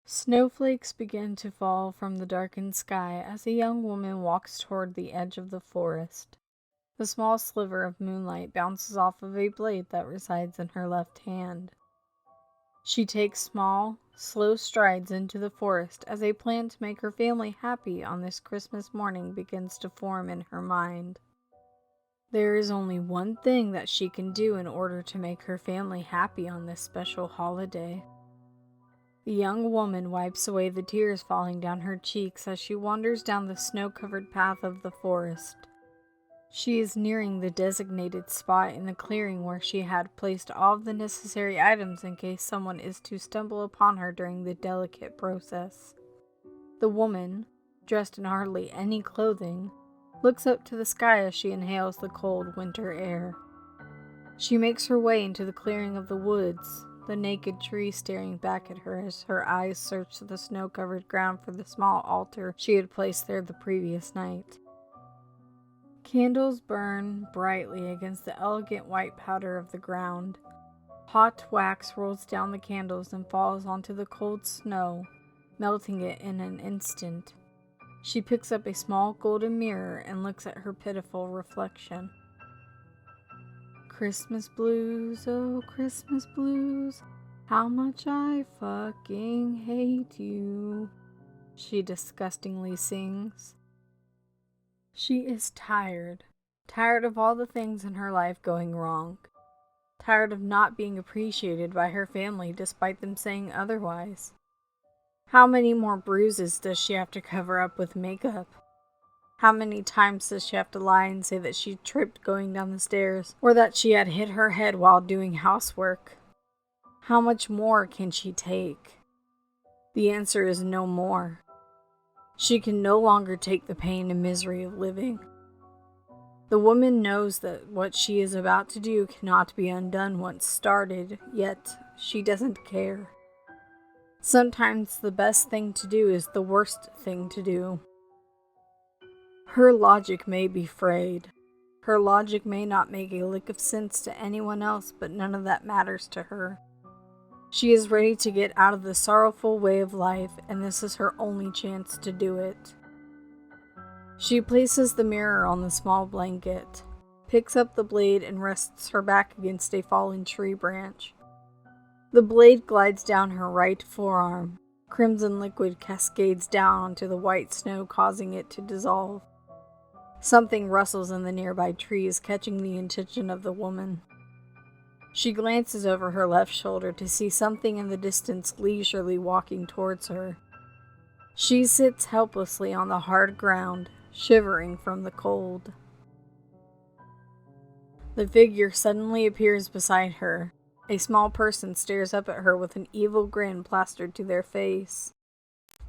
Snowflakes begin to fall from the darkened sky as a young woman walks toward the edge of the forest. The small sliver of moonlight bounces off of a blade that resides in her left hand. She takes small, slow strides into the forest as a plan to make her family happy on this Christmas morning begins to form in her mind. There is only one thing that she can do in order to make her family happy on this special holiday. The young woman wipes away the tears falling down her cheeks as she wanders down the snow-covered path of the forest. She is nearing the designated spot in the clearing where she had placed all of the necessary items in case someone is to stumble upon her during the delicate process. The woman, dressed in hardly any clothing, looks up to the sky as she inhales the cold winter air. She makes her way into the clearing of the woods, the naked tree staring back at her as her eyes search the snow-covered ground for the small altar she had placed there the previous night. Candles burn brightly against the elegant white powder of the ground. Hot wax rolls down the candles and falls onto the cold snow, melting it in an instant. She picks up a small golden mirror and looks at her pitiful reflection. Christmas blues, oh Christmas blues, how much I fucking hate you, she disgustingly sings. She is tired of all the things in her life going wrong, tired of not being appreciated by her family despite them saying otherwise. How many more bruises does she have to cover up with makeup? How many times does she have to lie and say that she tripped going down the stairs, or that she had hit her head while doing housework? How much more can she take? The answer is no more. She can no longer take the pain and misery of living. The woman knows that what she is about to do cannot be undone once started, yet she doesn't care. Sometimes the best thing to do is the worst thing to do. Her logic may be frayed. Her logic may not make a lick of sense to anyone else, but none of that matters to her. She is ready to get out of the sorrowful way of life, and this is her only chance to do it. She places the mirror on the small blanket, picks up the blade, and rests her back against a fallen tree branch. The blade glides down her right forearm. Crimson liquid cascades down onto the white snow, causing it to dissolve. Something rustles in the nearby trees, catching the attention of the woman. She glances over her left shoulder to see something in the distance leisurely walking towards her. She sits helplessly on the hard ground, shivering from the cold. The figure suddenly appears beside her. A small person stares up at her with an evil grin plastered to their face.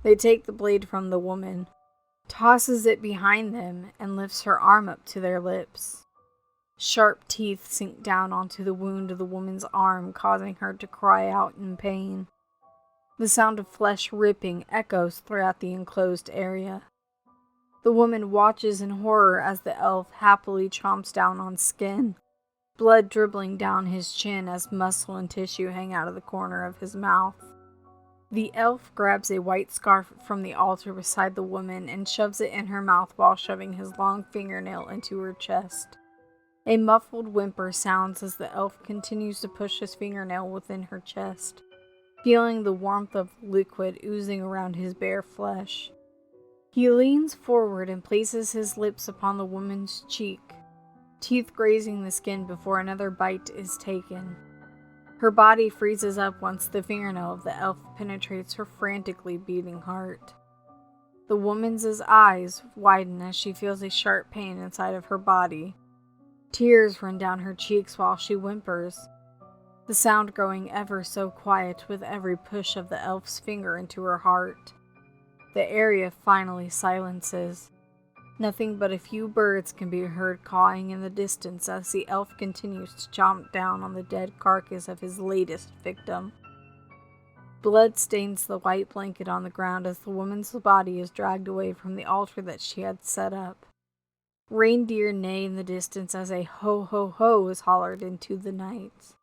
They take the blade from the woman, tosses it behind them, and lifts her arm up to their lips. Sharp teeth sink down onto the wound of the woman's arm, causing her to cry out in pain. The sound of flesh ripping echoes throughout the enclosed area. The woman watches in horror as the elf happily chomps down on skin, blood dribbling down his chin as muscle and tissue hang out of the corner of his mouth. The elf grabs a white scarf from the altar beside the woman and shoves it in her mouth while shoving his long fingernail into her chest. A muffled whimper sounds as the elf continues to push his fingernail within her chest, feeling the warmth of liquid oozing around his bare flesh. He leans forward and places his lips upon the woman's cheek, teeth grazing the skin before another bite is taken. Her body freezes up once the fingernail of the elf penetrates her frantically beating heart. The woman's eyes widen as she feels a sharp pain inside of her body. Tears run down her cheeks while she whimpers, the sound growing ever so quiet with every push of the elf's finger into her heart. The area finally silences. Nothing but a few birds can be heard cawing in the distance as the elf continues to chomp down on the dead carcass of his latest victim. Blood stains the white blanket on the ground as the woman's body is dragged away from the altar that she had set up. Reindeer neigh in the distance as a ho ho ho is hollered into the night.